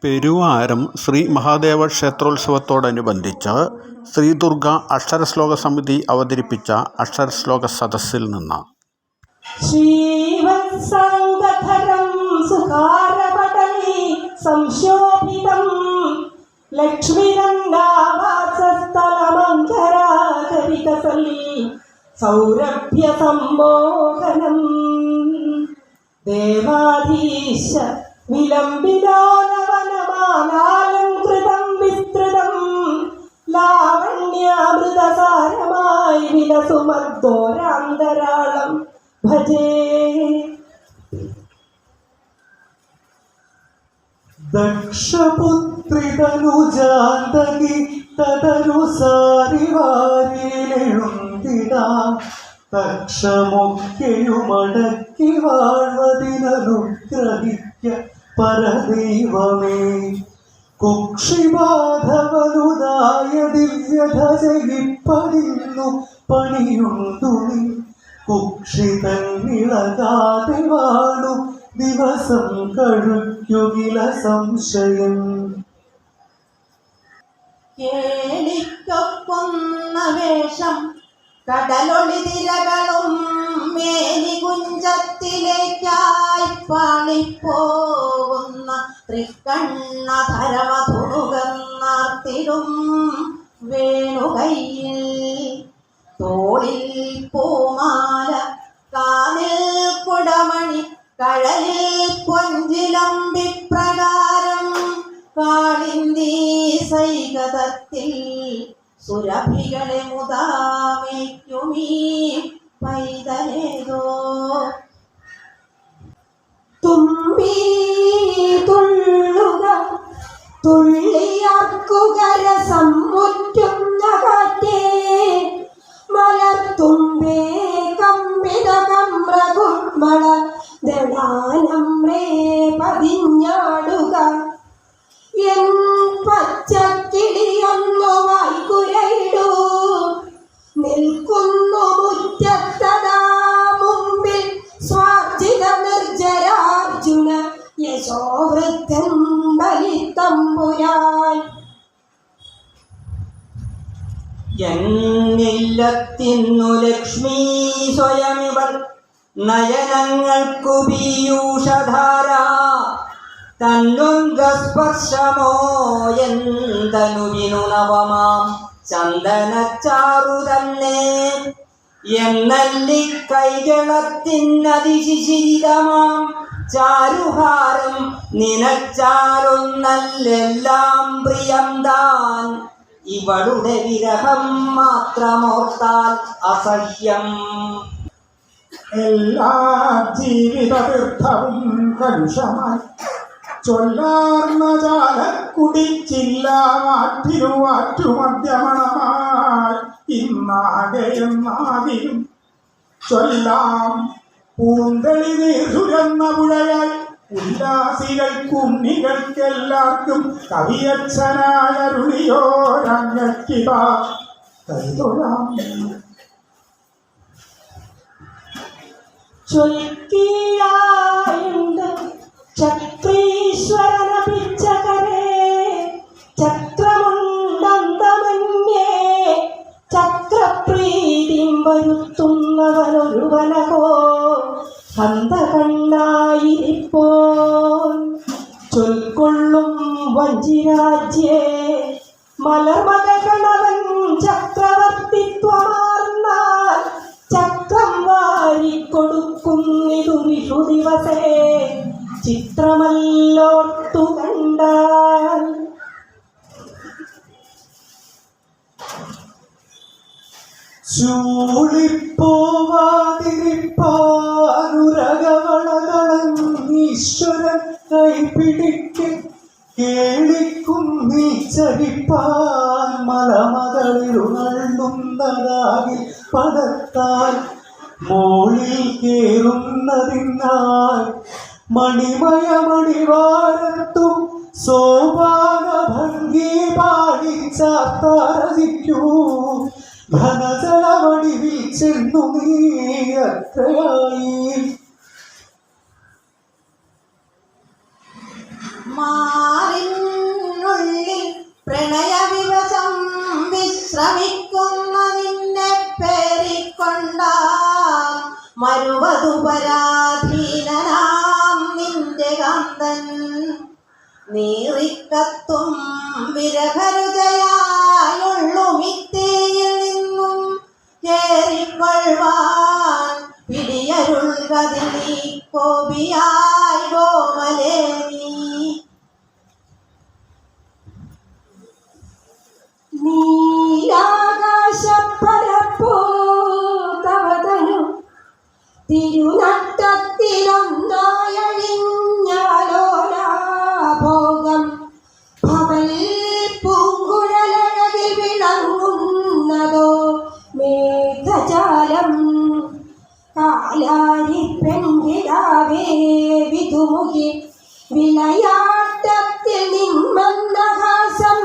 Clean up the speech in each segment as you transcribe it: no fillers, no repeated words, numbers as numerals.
പെരുവാരം ശ്രീ മഹാദേവ ക്ഷേത്രോത്സവത്തോടനുബന്ധിച്ച് ശ്രീ ദുർഗ അക്ഷരശ്ലോക സമിതി അവതരിപ്പിച്ച അക്ഷരശ്ലോക സദസ്സിൽ നിന്ന് ശ്രീവത്സാംഗധരം സുഹാരപടലി സംശോഭിതം ലക്ഷ്മിരംഗാവാസസ്ഥലമന്ധരാകരികസലി സൗരഭ്യ സമ്മോഹനം ദേവാധീശ വിലംബിതാനവനമാലാലംകൃതം വിസ്തൃതം ലാവണ്യാമൃതസാരമായി വിലസുമദ്ദോരാന്തരാളം ഭജേ. ദക്ഷപുത്രിതനുജാന്തകി തദനുസാരിവാരിയിലെഴുന്തിടാം തക്ഷമൊക്കെയുമടക്കി വാഴ്വതിനനുഗ്രഹിക്ക പരദൈവമേ. കുക്ഷിബാധവനുദായ ദിവ്യധജയിപ്പതിന്നു പണിയുണ്ടു നീ കുക്ഷിതന്നിളകാതെ വാണു ദിവസം കഴിക്കുകില സംശയം. കേളിക്കൊന്ന വേഷം കടലൊളിതിരകളും മേനികുഞ്ചത്തിലേക്കായി പാളിപ്പോകുന്ന തൃക്കണ്ണധരമധുനുകർന്നാർത്തിടും വേണുകൈയിൽ തോളിൽ പൂമാല കാലിൽ കുടമണി കഴലിൽ പൊഞ്ചിലമ്പിപ്രകാരം കാളിന്തി സൈകതത്തിൽ സുരഭികളെ മുതാമേക്കുമീ പൈതലേതോ. തുമ്പി തുള്ളുക തുള്ളിയാർക്കുക രസമുറ്റുന്ന കാറ്റേ മലർത്തുമ്പേ കമ്പിത കമ്രകുമ്മള ദളാനമ്രേ പതിഞ്ഞാടുക എൻ പച്ചക്കിളിയൊന്നു വായ്ക്കുരയിടൂ നിൽക്കുന്നു മുറ്റത്തതാ മുമ്പിൽ സ്വാർജിത നിർജരാർജുന യശോവൃദ്ധൻ ബലിത്തമ്പുരാൻ. എന്നില്ലത്തിന്നു ലക്ഷ്മീ സ്വയമിവൾ നയനങ്ങൾക്കു പീയൂഷധാര തന്നുംഗസ്പർശമോ എന്തനുവിനു നവമാം ചന്ദനച്ചാറു തന്നെ എന്നല്ലിക്കൈകളത്തിനതിശിശിരിതമാം ചാരുഹാരം നിനച്ചാലൊന്നല്ലെല്ലാം പ്രിയം താൻ ഇവളുടെ വിരഹം മാത്രമോർത്താൽ അസഹ്യം. എല്ലാ ജീവിതതീർത്ഥവും കലുഷമായി ചൊല്ലാർന്ന ചാല കുടിച്ചില്ല മാറ്റിരുവാറ്റുമദ്യമണമായി ഇന്നാകെയെന്നാകിലും ചൊല്ലാം പൂന്തളി നീർസുരന്ന പുഴയായി ഉല്ലാസികൾക്കുണ്ണികൾക്കെല്ലാവർക്കും കവിയച്ഛനായ രുളിയോരങ്ങക്കിതാ കൈതൊഴാം. ചൊൽക്കിയായുണ്ട് ചക്രീശ്വരന പിച്ചകരേ ചക്രമുണ്ടന്തമന്യേ ചക്രപ്രീതിം വരുത്തുന്നവനൊരുവനകോ ഹന്തകണ്ണായിരിപ്പോൻ. ചൊൽക്കൊള്ളും വഞ്ചിരാജ്യേ മലർമകണവൻ ചക്രവർത്തിത്വമാർന്നാൽ ചക്രം വാരിക്കൊടുക്കുന്നിതു വിഷു ദിവസേ ചിത്രമല്ലോർത്തു കണ്ടാൽ. ചൂളിപ്പോവാനുരകവളകളും ഈശ്വരൻ കൈപിടിക്ക് കേളിക്കും നീ ചരിപ്പാൻ മലമകളിലുണർന്നുന്നതാകിൽ പടത്താൽ മോളിൽ കേറുന്നതിനാൽ മണിമയമണിവാരത്തു സോപാന ഭംഗി പാടിച്ചാർത്താരസിക്കൂ ഘനജലവടിവിൽ ചെന്നു നീ അത്രയായി. മാറിൻ മരുവതുപരാധീനനാം നിന്റെ കാന്തൻ നീറിക്കത്തും വിരഹരുതയായുള്ളു മിത്തേയിൽ നിന്നും കേറിക്കൊള്ളുവാൻ പിടിയരുൾകതിൽ നീ കോപിയായി ഗോമലേ നീ നീലാകാശപ്പരപ്പൂതവതനു തിരുനട്ടത്തിലൊന്നായഴിഞ്ഞാലോലാഭോഗം ഭവൽ പൂങ്കുഴലഴകിൽ വിളങ്ങുന്നതോ മേഘജാലം കാലാരി പെൺകിടാവേ വിധുമുഖി വിളയാട്ടത്തിൽ നിന്മന്ദഹാസം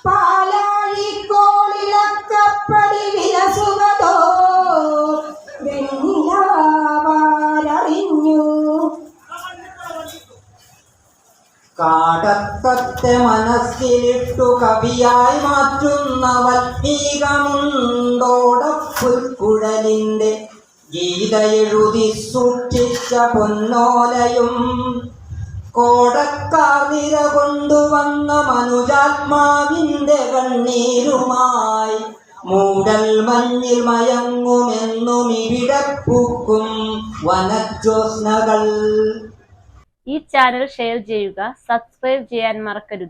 പാലാഴിക്കോളിലക്കപ്പടി വിലസുവതോ വെണ്ണിലാവാരറിഞ്ഞു കാടത്തത്തെ മനസ്സിലിട്ടു കവിയായി മാറ്റുന്ന വൽമീകമുണ്ടോടപ്പുൽക്കുഴലിന്റെ ഗീത എഴുതി സൂക്ഷിച്ച പൊന്നോലയും കോടക്കാർ നിര കൊണ്ടുവന്ന മനുജാത്മാവിന്റെ കണ്ണീരുമായി മൂടൽ മഞ്ഞിൽ മയങ്ങുമെന്നും ഇവിടെ പൂക്കും വനജ്യോത്സ്നകൾ. ഈ ചാനൽ ഷെയർ ചെയ്യുക, സബ്സ്ക്രൈബ് ചെയ്യാൻ മറക്കരുത്.